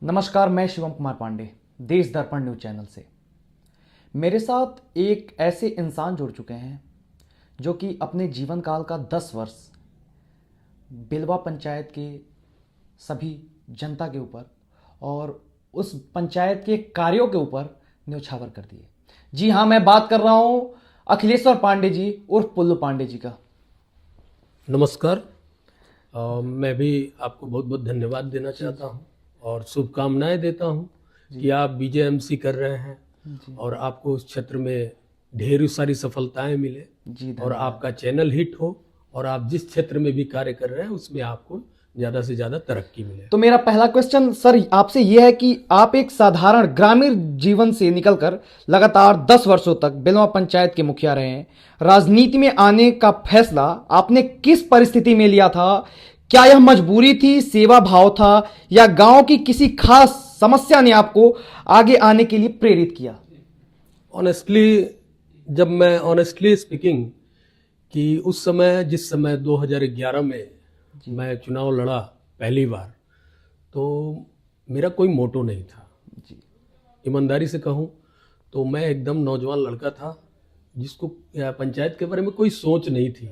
नमस्कार, मैं शिवम कुमार पांडे, देश दर्पण न्यूज चैनल से। मेरे साथ एक ऐसे इंसान जुड़ चुके हैं जो कि अपने जीवन काल का 10 वर्ष बिलवा पंचायत के सभी जनता के ऊपर और उस पंचायत के कार्यों के ऊपर न्यौछावर कर दिए। जी हाँ, मैं बात कर रहा हूं अखिलेश्वर पांडे जी उर्फ पुल्लू पांडे जी का। नमस्कार। मैं भी आपको बहुत बहुत धन्यवाद देना चाहता हूं और शुभकामनाएं देता हूं कि आप बीजेएमसी कर रहे हैं और आपको उस क्षेत्र में ढेर सारी सफलताएं मिले जी, और आपका चैनल हिट हो और आप जिस क्षेत्र में भी कार्य कर रहे हैं उसमें आपको ज़्यादा से ज़्यादा तरक्की मिले। तो मेरा पहला क्वेश्चन सर आपसे यह है कि आप एक साधारण ग्रामीण जीवन से निकलकर लगातार 10 वर्षों तक बिलवा पंचायत के मुखिया रहे हैं। राजनीति में आने का फैसला आपने किस परिस्थिति में लिया था? क्या यह मजबूरी थी, सेवा भाव था, या गांव की किसी खास समस्या ने आपको आगे आने के लिए प्रेरित किया? ऑनेस्टली स्पीकिंग कि उस समय जिस समय 2011 में मैं चुनाव लड़ा पहली बार, तो मेरा कोई मोटो नहीं था जी। ईमानदारी से कहूँ तो मैं एकदम नौजवान लड़का था जिसको पंचायत के बारे में कोई सोच नहीं थी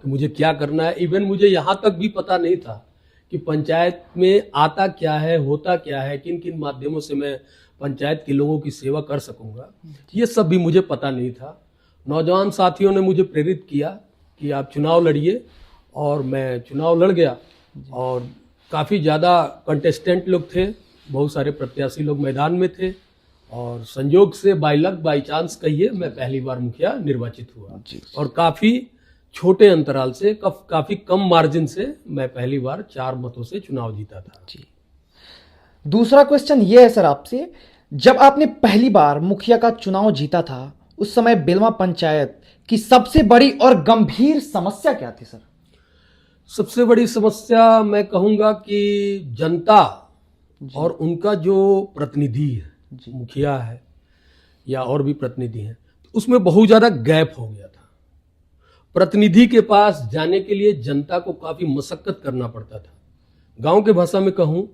कि मुझे क्या करना है। इवन मुझे यहाँ तक भी पता नहीं था कि पंचायत में आता क्या है, होता क्या है, किन किन माध्यमों से मैं पंचायत के लोगों की सेवा कर सकूंगा, ये सब भी मुझे पता नहीं था। नौजवान साथियों ने मुझे प्रेरित किया कि आप चुनाव लड़िए और मैं चुनाव लड़ गया और काफ़ी ज़्यादा कंटेस्टेंट लोग थे, बहुत सारे प्रत्याशी लोग मैदान में थे और संयोग से बाय लक बाय चांस कहिए मैं पहली बार मुखिया निर्वाचित हुआ और काफ़ी छोटे अंतराल से, काफ़ी कम मार्जिन से मैं पहली बार 4 मतों से चुनाव जीता था जी। दूसरा क्वेश्चन ये है सर आपसे, जब आपने पहली बार मुखिया का चुनाव जीता था उस समय बिलवा पंचायत की सबसे बड़ी और गंभीर समस्या क्या थी सर? सबसे बड़ी समस्या मैं कहूँगा कि जनता और उनका जो प्रतिनिधि है, मुखिया है या और भी प्रतिनिधि हैं, उसमें बहुत ज़्यादा गैप हो गया था। प्रतिनिधि के पास जाने के लिए जनता को काफ़ी मशक्कत करना पड़ता था। गांव के भाषा में कहूँ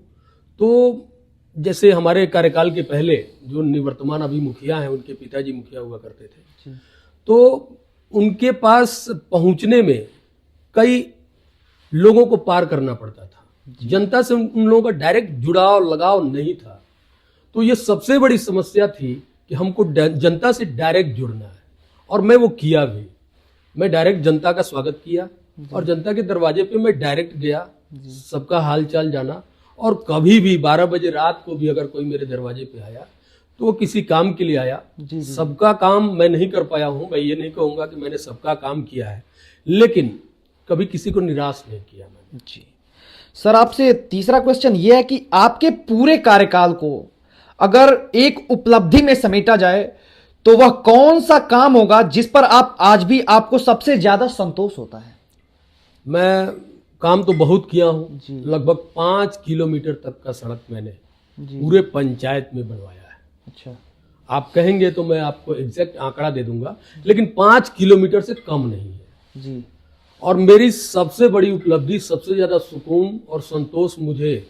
तो जैसे हमारे कार्यकाल के पहले जो निवर्तमान अभी मुखिया हैं, उनके पिताजी मुखिया हुआ करते थे, तो उनके पास पहुंचने में कई लोगों को पार करना पड़ता था। जनता से उन लोगों का डायरेक्ट जुड़ाव लगाव नहीं था। तो ये सबसे बड़ी समस्या थी कि हमको जनता से डायरेक्ट जुड़ना है और मैं वो किया भी। मैं डायरेक्ट जनता का स्वागत किया और जनता के दरवाजे पे मैं डायरेक्ट गया, सबका हाल चाल जाना। और कभी भी 12 बजे रात को भी अगर कोई मेरे दरवाजे पे आया तो वो किसी काम के लिए आया। सबका काम मैं नहीं कर पाया हूँ, मैं ये नहीं कहूँगा कि मैंने सबका काम किया है, लेकिन कभी किसी को निराश नहीं किया मैंने जी। सर आपसे तीसरा क्वेश्चन यह है कि आपके पूरे कार्यकाल को अगर एक उपलब्धि में समेटा जाए तो वह कौन सा काम होगा जिस पर आप आज भी आपको सबसे ज्यादा संतोष होता है? मैं काम तो बहुत किया हूँ, लगभग 5 किलोमीटर तक का सड़क मैंने पूरे पंचायत में बनवाया है। अच्छा, आप कहेंगे तो मैं आपको एग्जैक्ट आंकड़ा दे दूंगा, लेकिन 5 किलोमीटर से कम नहीं है जी। और मेरी सबसे बड़ी उपलब्धि, सबसे ज्यादा सुकून और संतोष मुझे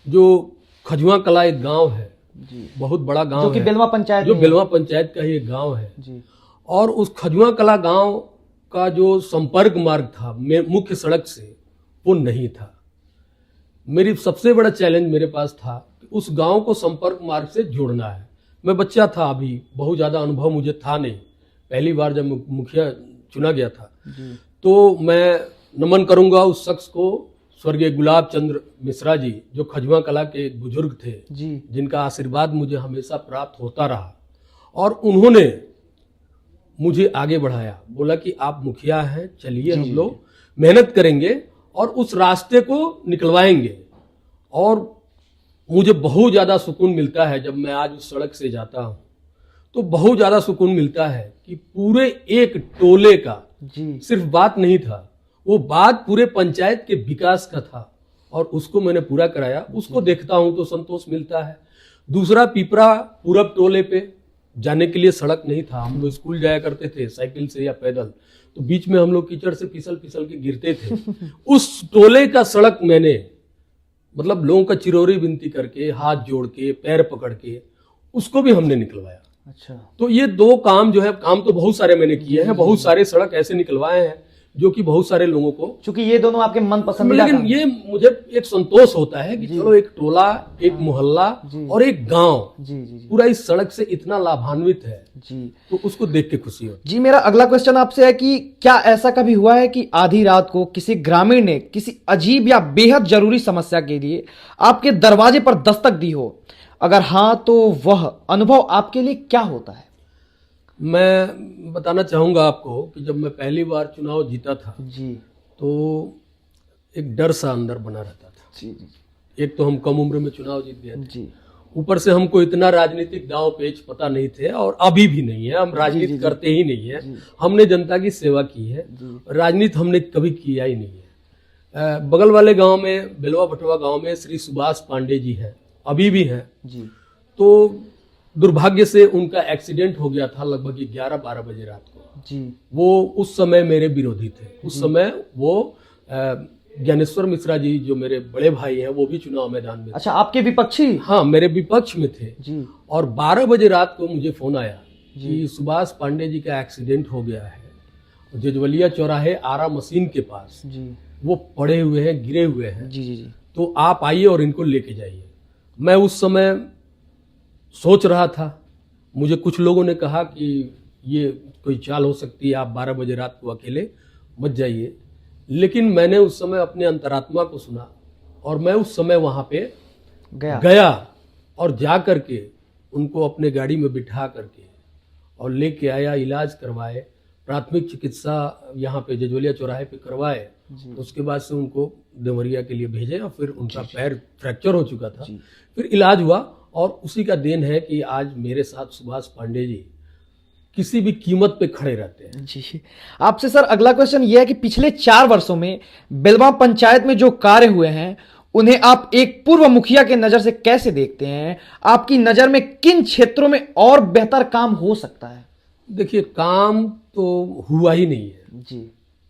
जो खजुआ कला एक गांव है जी, बहुत बड़ा गांव जो कि बिलवा पंचायत, जो बिलवा पंचायत का ही एक गांव है जी। और उस खजुआ कला गांव का जो संपर्क मार्ग था मुख्य सड़क से, वो नहीं था। मेरी सबसे बड़ा चैलेंज मेरे पास था कि उस गांव को संपर्क मार्ग से जोड़ना है। मैं बच्चा था, अभी बहुत ज्यादा अनुभव मुझे था नहीं, पहली बार जब मुखिया चुना गया था जी। तो मैं नमन करूंगा उस शख्स को, स्वर्गीय गुलाब चंद्र मिश्रा जी, जो खजुआ कला के एक बुजुर्ग थे जी, जिनका आशीर्वाद मुझे हमेशा प्राप्त होता रहा और उन्होंने मुझे आगे बढ़ाया, बोला कि आप मुखिया हैं, चलिए हम लोग मेहनत करेंगे और उस रास्ते को निकलवाएंगे। और मुझे बहुत ज़्यादा सुकून मिलता है जब मैं आज उस सड़क से जाता हूँ, तो बहुत ज़्यादा सुकून मिलता है कि पूरे एक टोले का जी, सिर्फ बात नहीं था, वो बात पूरे पंचायत के विकास का था और उसको मैंने पूरा कराया। उसको देखता हूं तो संतोष मिलता है। दूसरा, पिपरा पूरब टोले पे जाने के लिए सड़क नहीं था, हम लोग स्कूल जाया करते थे साइकिल से या पैदल, तो बीच में हम लोग कीचड़ से फिसल फिसल के गिरते थे। उस टोले का सड़क मैंने मतलब लोगों का चिरौरी विनती करके, हाथ जोड़ के, पैर पकड़ के उसको भी हमने निकलवाया। अच्छा। तो ये 2 काम जो है, काम तो बहुत सारे मैंने किए हैं, बहुत सारे सड़क ऐसे निकलवाए हैं जो कि बहुत सारे लोगों को, क्योंकि ये दोनों आपके मन पसंदीदा लेकिन काम ये मुझे एक संतोष होता है कि चलो एक टोला, एक मोहल्ला और एक गांव जी पूरा इस सड़क से इतना लाभान्वित है जी। तो उसको देख के खुशी होती जी, मेरा अगला क्वेश्चन आपसे है कि क्या ऐसा कभी हुआ है कि आधी रात को किसी ग्रामीण ने किसी अजीब या बेहद जरूरी समस्या के लिए आपके दरवाजे पर दस्तक दी हो? अगर हाँ तो वह अनुभव आपके लिए क्या होता है? मैं बताना चाहूंगा आपको कि जब मैं पहली बार चुनाव जीता था जी तो एक डर सा अंदर बना रहता था। जी जी एक तो हम कम उम्र में चुनाव जीत गए थे, जी ऊपर से हमको इतना राजनीतिक दांव पेच पता नहीं थे, और अभी भी नहीं है, हम राजनीति करते ही नहीं है। हमने जनता की सेवा की है, राजनीति हमने कभी किया ही नहीं है। बगल वाले गांव में, बेलवा भटवा गांव में श्री सुभाष पांडे जी हैं, अभी भी हैं जी। तो दुर्भाग्य से उनका एक्सीडेंट हो गया था लगभग 11-12 बजे रात को जी। वो उस समय मेरे विरोधी थे। उस समय वो ज्ञानेश्वर मिश्रा जी जो मेरे बड़े भाई हैं वो भी चुनाव मैदान में थे। अच्छा, आपके विपक्षी? हाँ, मेरे विपक्ष में थे जी। और 12 बजे रात को मुझे फोन आया कि सुभाष पांडे जी का एक्सीडेंट हो गया है जजवलिया चौराहे आरा मशीन के पास जी। वो पड़े हुए हैं, गिरे हुए हैं, जी जी जी। तो आप आइए और इनको लेके जाइए। मैं उस समय सोच रहा था, मुझे कुछ लोगों ने कहा कि ये कोई चाल हो सकती है, आप 12 बजे रात को अकेले मत जाइए, लेकिन मैंने उस समय अपने अंतरात्मा को सुना और मैं उस समय वहां पे गया और जा करके उनको अपने गाड़ी में बिठा करके और लेके आया, इलाज करवाए, प्राथमिक चिकित्सा यहाँ पे जजवलिया चौराहे पे करवाए। उसके बाद से उनको देवरिया के लिए भेजे और फिर उनका पैर फ्रैक्चर हो चुका था, फिर इलाज हुआ और उसी का देन है कि आज मेरे साथ सुभाष पांडे जी किसी भी कीमत पे खड़े रहते हैं। जी। आपसे सर अगला क्वेश्चन यह है कि पिछले 4 वर्षों में बेलवा पंचायत में जो कार्य हुए हैं उन्हें आप एक पूर्व मुखिया के नजर से कैसे देखते हैं? आपकी नजर में किन क्षेत्रों में और बेहतर काम हो सकता है? देखिए, काम तो हुआ ही नहीं है जी।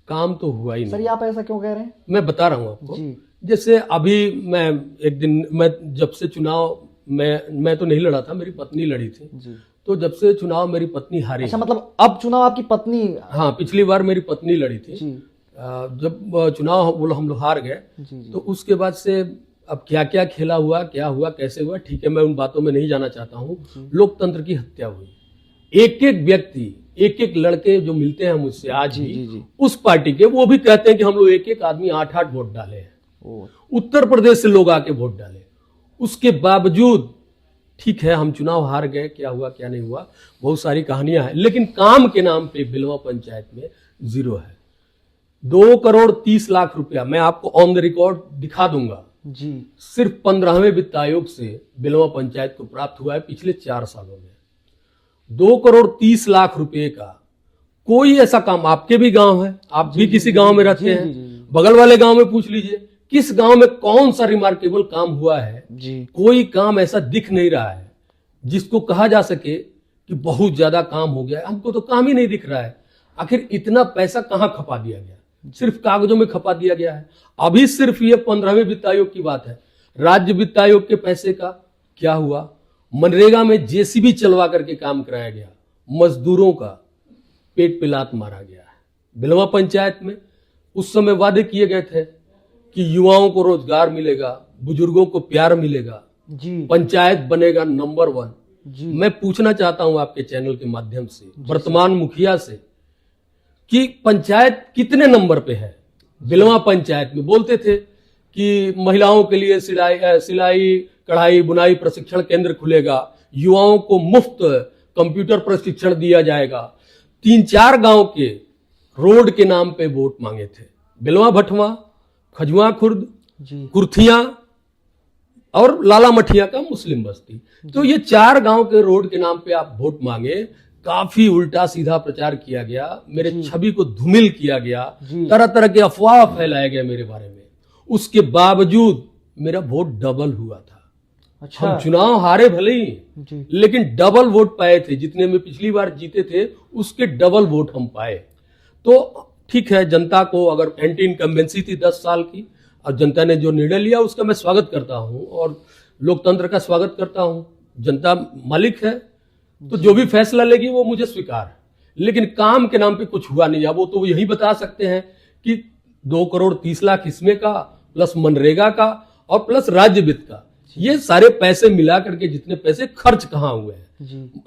काम तो हुआ ही नहीं। सर ये आप ऐसा क्यों कह रहे हैं? मैं बता रहा हूं आपको जी। जैसे अभी मैं एक दिन, मैं जब से चुनाव मैं तो नहीं लड़ा था, मेरी पत्नी लड़ी थी जी। तो जब से चुनाव मेरी पत्नी हारी। अच्छा, मतलब अब चुनाव आपकी पत्नी? हाँ, पिछली बार मेरी पत्नी लड़ी थी जी। जब चुनाव हम लोग हार गए तो उसके बाद से अब क्या क्या खेला हुआ, क्या हुआ, कैसे हुआ, ठीक है, मैं उन बातों में नहीं जाना चाहता हूँ। लोकतंत्र की हत्या हुई, एक एक व्यक्ति, एक एक लड़के जो मिलते हैं मुझसे आज भी उस पार्टी के, वो भी कहते हैं कि हम लोग एक एक आदमी 8-8 वोट डाले हैं। उत्तर प्रदेश से लोग आके वोट डाले, उसके बावजूद ठीक है हम चुनाव हार गए, क्या हुआ क्या नहीं हुआ, बहुत सारी कहानियां हैं, लेकिन काम के नाम पे बेलवा पंचायत में 0 है। 2,30,00,000 रुपया मैं आपको ऑन द रिकॉर्ड दिखा दूंगा जी। सिर्फ 15वें वित्त आयोग से बेलवा पंचायत को प्राप्त हुआ है पिछले 4 सालों में। 2,30,00,000 रुपए का कोई ऐसा काम, आपके भी गांव है, आप भी किसी गांव में रहते हैं, बगल वाले गांव में पूछ लीजिए किस गांव में कौन सा रिमार्केबल काम हुआ है जी। कोई काम ऐसा दिख नहीं रहा है जिसको कहा जा सके कि बहुत ज्यादा काम हो गया है। हमको तो काम ही नहीं दिख रहा है। आखिर इतना पैसा कहां खपा दिया गया? सिर्फ कागजों में खपा दिया गया है। अभी सिर्फ ये 15वें वित्त आयोग की बात है। राज्य वित्त आयोग के पैसे का क्या हुआ? मनरेगा में जेसीबी चलवा करके काम कराया गया, मजदूरों का पेट पे लात मारा गया है। बेलवा पंचायत में उस समय वादे किए गए थे कि युवाओं को रोजगार मिलेगा, बुजुर्गों को प्यार मिलेगा जी, पंचायत बनेगा नंबर 1 जी। मैं पूछना चाहता हूं आपके चैनल के माध्यम से वर्तमान मुखिया से कि पंचायत कितने नंबर पे है? बेलवा पंचायत में बोलते थे कि महिलाओं के लिए सिलाई कढ़ाई बुनाई प्रशिक्षण केंद्र खुलेगा, युवाओं को मुफ्त कंप्यूटर प्रशिक्षण दिया जाएगा। 3-4 गांव के रोड के नाम पे वोट मांगे थे। बेलवा भटवा, खजुआ खुर्द, कुर्थिया और लाला मठिया का मुस्लिम बस्ती, तो ये 4 गांव के रोड के नाम पे आप वोट मांगे। काफी उल्टा सीधा प्रचार किया गया, मेरे छवि को धूमिल किया गया, तरह तरह के अफवाह फैलाए गए मेरे बारे में। उसके बावजूद मेरा वोट डबल हुआ था। अच्छा। हम चुनाव हारे भले ही, लेकिन डबल वोट पाए थे। जितने में पिछली बार जीते थे उसके डबल वोट हम पाए। तो ठीक है, जनता को अगर एंटी इनकम्बेंसी थी 10 साल की, और जनता ने जो निर्णय लिया उसका मैं स्वागत करता हूं और लोकतंत्र का स्वागत करता हूं। जनता मालिक है तो जो भी फैसला लेगी वो मुझे स्वीकार है, लेकिन काम के नाम पे कुछ हुआ नहीं। अब वो तो यही बता सकते हैं कि 2,30,00,000 इसमें का प्लस मनरेगा का और प्लस राज्य वित्त का, ये सारे पैसे मिला करके जितने पैसे खर्च कहाँ हुए हैं।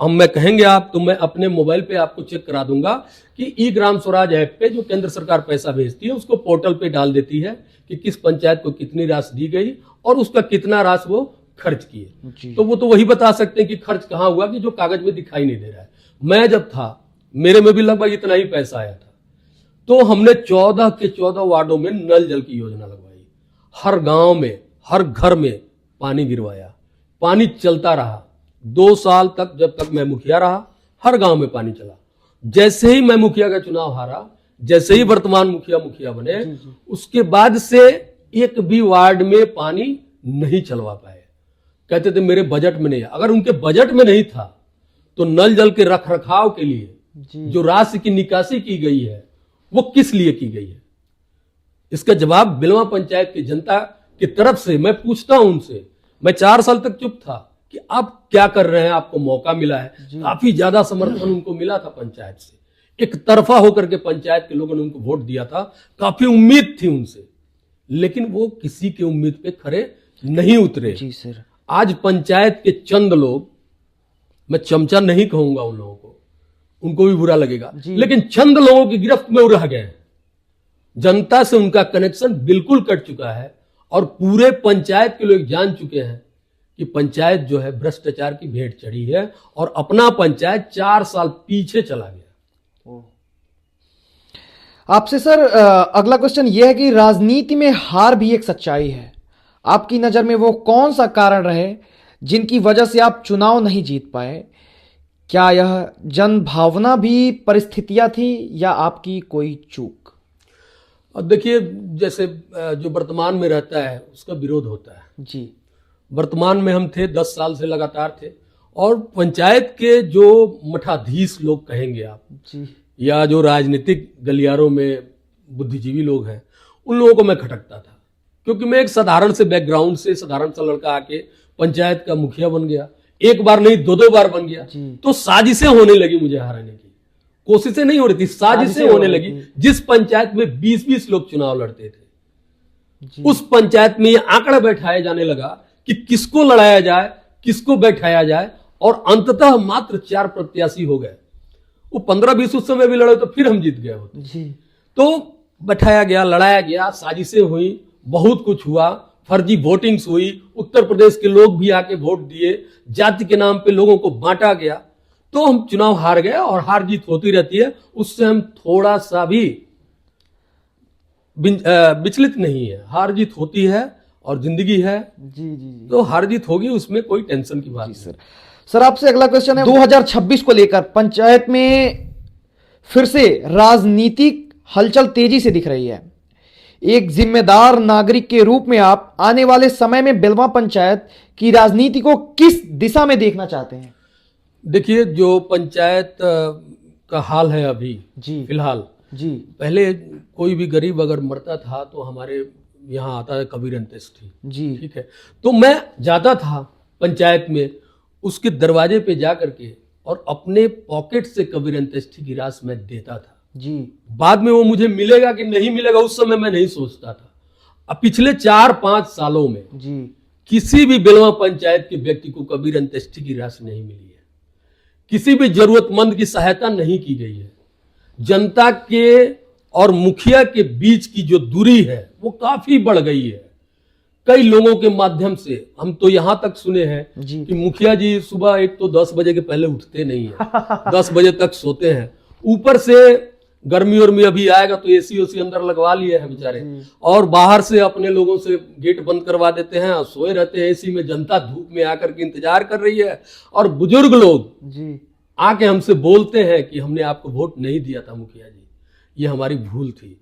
हम मैं कहेंगे आप तो मैं अपने मोबाइल पे आपको चेक करा दूंगा कि ई ग्राम स्वराज ऐप पे जो केंद्र सरकार पैसा भेजती है उसको पोर्टल पे डाल देती है कि किस पंचायत को कितनी राशि दी गई और उसका कितना राशि वो खर्च किए। तो वो तो वही बता सकते हैं कि खर्च कहाँ हुआ कि जो कागज में दिखाई नहीं दे रहा है। मैं जब था मेरे में भी लगभग इतना ही पैसा आया था, तो हमने 14 के 14 वार्डों में नल जल की योजना लगवाई, हर गांव में हर घर में पानी गिरवाया, पानी चलता रहा 2 साल तक। जब तक मैं मुखिया रहा हर गांव में पानी चला। जैसे ही मैं मुखिया का चुनाव हारा, जैसे ही वर्तमान मुखिया बने, उसके बाद से एक भी वार्ड में पानी नहीं चलवा पाए। कहते थे मेरे बजट में नहीं है। अगर उनके बजट में नहीं था तो नल जल के रख रखाव के लिए जो राशि की निकासी की गई है वो किस लिए की गई है, इसका जवाब बिलवा पंचायत की जनता की तरफ से मैं पूछता हूं उनसे। मैं 4 साल तक चुप था कि आप क्या कर रहे हैं, आपको मौका मिला है। काफी ज्यादा समर्थन उनको मिला था पंचायत से, एक तरफा होकर के पंचायत के लोगों ने उनको वोट दिया था, काफी उम्मीद थी उनसे, लेकिन वो किसी के उम्मीद पे खरे नहीं उतरे। जी सर। आज पंचायत के चंद लोग, मैं चमचा नहीं कहूंगा उन लोगों को, उनको भी बुरा लगेगा, लेकिन चंद लोगों की गिरफ्त में रह गए। जनता से उनका कनेक्शन बिल्कुल कट चुका है और पूरे पंचायत के लोग जान चुके हैं कि पंचायत जो है भ्रष्टाचार की भेंट चढ़ी है और अपना पंचायत 4 साल पीछे चला गया। आपसे सर अगला क्वेश्चन यह है कि राजनीति में हार भी एक सच्चाई है। आपकी नजर में वो कौन सा कारण रहे जिनकी वजह से आप चुनाव नहीं जीत पाए? क्या यह जन भावना भी परिस्थितियां थी या आपकी कोई चूक? अब देखिए, जैसे जो वर्तमान में रहता है उसका विरोध होता है जी। वर्तमान में हम थे 10 साल से लगातार थे, और पंचायत के जो मठाधीश लोग कहेंगे आप जी, या जो राजनीतिक गलियारों में बुद्धिजीवी लोग हैं, उन लोगों को मैं खटकता था, क्योंकि मैं एक साधारण से बैकग्राउंड से साधारण सा लड़का आके पंचायत का मुखिया बन गया। एक बार नहीं 2-2 बार बन गया, तो साजिशें होने लगी मुझे हराने की। कोशिशें नहीं हो रही थी, साजिशें होने लगी। जिस पंचायत में 20-20 लोग चुनाव लड़ते थे, उस पंचायत में ये आंकड़ा बैठाया जाने लगा कि किसको लड़ाया जाए, किसको बैठाया जाए, और अंततः मात्र 4 प्रत्याशी हो गए। वो 15-20 उस समय भी लड़े तो फिर हम जीत गए होते जी। तो बैठाया गया, लड़ाया गया, साजिशें हुई, बहुत कुछ हुआ, फर्जी वोटिंग्स हुई, उत्तर प्रदेश के लोग भी आके वोट दिए, जाति के नाम पे लोगों को बांटा गया, तो हम चुनाव हार गए। और हार जीत होती रहती है, उससे हम थोड़ा सा भी विचलित नहीं है। हार जीत होती है और जिंदगी है जी। तो हार जीत होगी, उसमें कोई टेंशन की बात नहीं। सर आपसे अगला क्वेश्चन है 2026 को लेकर पंचायत में फिर से राजनीतिक हलचल तेजी से दिख रही है। एक जिम्मेदार नागरिक के रूप में आप आने वाले समय में बिलवा पंचायत की राजनीति को किस दिशा में देखना चाहते हैं? देखिए, जो पंचायत का हाल है अभी जी फिलहाल जी, पहले कोई भी गरीब अगर मरता था तो हमारे यहाँ आता है कबीर अंत्येष्टि जी, ठीक है। तो मैं जाता था पंचायत में, उसके दरवाजे पे जा करके और अपने पॉकेट से कबीर अंत्येष्टि की राशि मैं देता था जी। बाद में वो मुझे मिलेगा कि नहीं मिलेगा उस समय मैं नहीं सोचता था। अब पिछले 4-5 सालों में जी किसी भी बिलवा पंचायत के व्यक्ति को कबीर अंत्येष्टि की राशि नहीं मिली है, किसी भी जरूरतमंद की सहायता नहीं की गई है। जनता के और मुखिया के बीच की जो दूरी है वो काफी बढ़ गई है। कई लोगों के माध्यम से हम तो यहां तक सुने हैं कि मुखिया जी सुबह एक तो 10 बजे के पहले उठते नहीं है 10 बजे तक सोते हैं। ऊपर से गर्मी और में अभी आएगा तो एसी ओसी अंदर लगवा लिए हैं बेचारे, और बाहर से अपने लोगों से गेट बंद करवा देते हैं और सोए रहते हैं एसी में। जनता धूप में आकर के इंतजार कर रही है, और बुजुर्ग लोग जी आके हमसे बोलते हैं कि हमने आपको वोट नहीं दिया था मुखिया जी, ये हमारी भूल थी।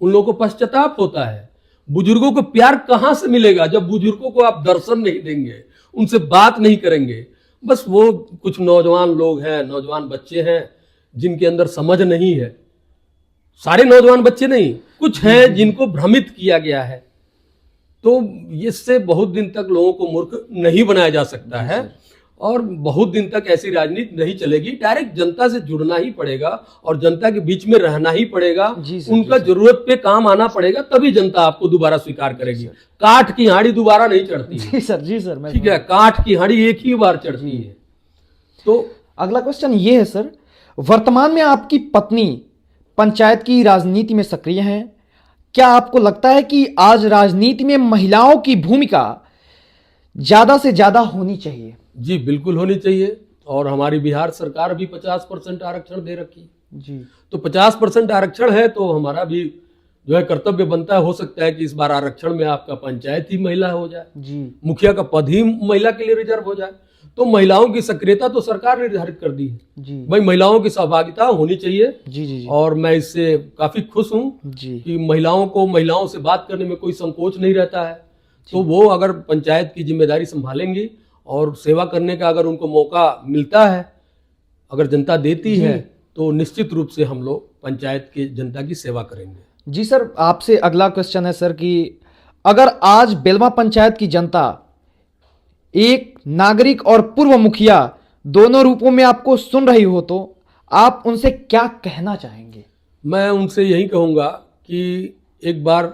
उन लोगों को पश्चाताप होता है। बुजुर्गों को प्यार कहां से मिलेगा जब बुजुर्गों को आप दर्शन नहीं देंगे, उनसे बात नहीं करेंगे। बस वो कुछ नौजवान लोग हैं, नौजवान बच्चे हैं जिनके अंदर समझ नहीं है। सारे नौजवान बच्चे नहीं, कुछ हैं जिनको भ्रमित किया गया है तो इससे बहुत दिन तक लोगों को मूर्ख नहीं बनाया जा सकता है और बहुत दिन तक ऐसी राजनीति नहीं चलेगी। डायरेक्ट जनता से जुड़ना ही पड़ेगा और जनता के बीच में रहना ही पड़ेगा। उनका जरूरत पे काम आना पड़ेगा, तभी जनता आपको दोबारा स्वीकार करेगी। काठ की हांडी दोबारा नहीं चढ़ती। जी सर ठीक है, काठ की हांडी एक ही बार चढ़ती है। तो अगला क्वेश्चन ये है सर, वर्तमान में आपकी पत्नी पंचायत की राजनीति में सक्रिय हैं। क्या आपको लगता है कि आज राजनीति में महिलाओं की भूमिका ज्यादा से ज्यादा होनी चाहिए? जी बिल्कुल होनी चाहिए। और हमारी बिहार सरकार भी 50% आरक्षण दे रखी जी। तो 50% आरक्षण है तो हमारा भी जो है कर्तव्य बनता है। हो सकता है कि इस बार आरक्षण में आपका पंचायत ही महिला हो जाए जी, मुखिया का पद ही महिला के लिए रिजर्व हो जाए। तो महिलाओं की सक्रियता तो सरकार ने निर्धारित कर दी है जी। भाई, महिलाओं की सहभागिता होनी चाहिए। जी जी जी। और मैं इससे काफी खुश हूँ जी कि महिलाओं से बात करने में कोई संकोच नहीं रहता है। तो वो अगर पंचायत की जिम्मेदारी संभालेंगी और सेवा करने का अगर उनको मौका मिलता है, अगर जनता देती है, तो निश्चित रूप से हम लोग पंचायत की जनता की सेवा करेंगे। जी सर, आपसे अगला क्वेश्चन है सर कि अगर आज बेलवा पंचायत की जनता एक नागरिक और पूर्व मुखिया दोनों रूपों में आपको सुन रही हो तो आप उनसे क्या कहना चाहेंगे? मैं उनसे यही कहूँगा कि एक बार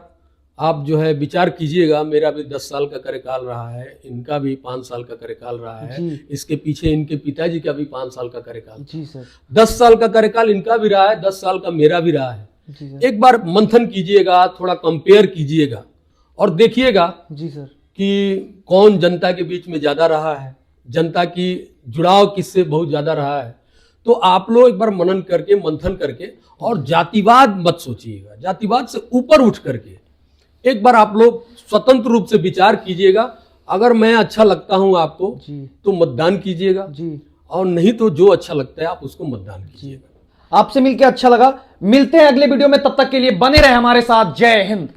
आप जो है विचार कीजिएगा। मेरा भी 10 साल का कार्यकाल रहा है, इनका भी 5 साल का कार्यकाल रहा है, इसके पीछे इनके पिताजी का भी 5 साल का कार्यकाल। जी सर। 10 साल का कार्यकाल इनका भी रहा है, 10 साल का मेरा भी रहा है। जी सर। एक बार मंथन कीजिएगा, थोड़ा कंपेयर कीजिएगा और देखिएगा जी सर कि कौन जनता के बीच में ज्यादा रहा है, जनता की जुड़ाव किससे बहुत ज्यादा रहा है। तो आप लोग एक बार मनन करके, मंथन करके, और जातिवाद मत सोचिएगा, जातिवाद से ऊपर उठ करके एक बार आप लोग स्वतंत्र रूप से विचार कीजिएगा। अगर मैं अच्छा लगता हूं आपको तो मतदान कीजिएगा जी, और नहीं तो जो अच्छा लगता है आप उसको मतदान कीजिएगा। आपसे मिलकर अच्छा लगा। मिलते हैं अगले वीडियो में, तब तक के लिए बने रहे हमारे साथ। जय हिंद।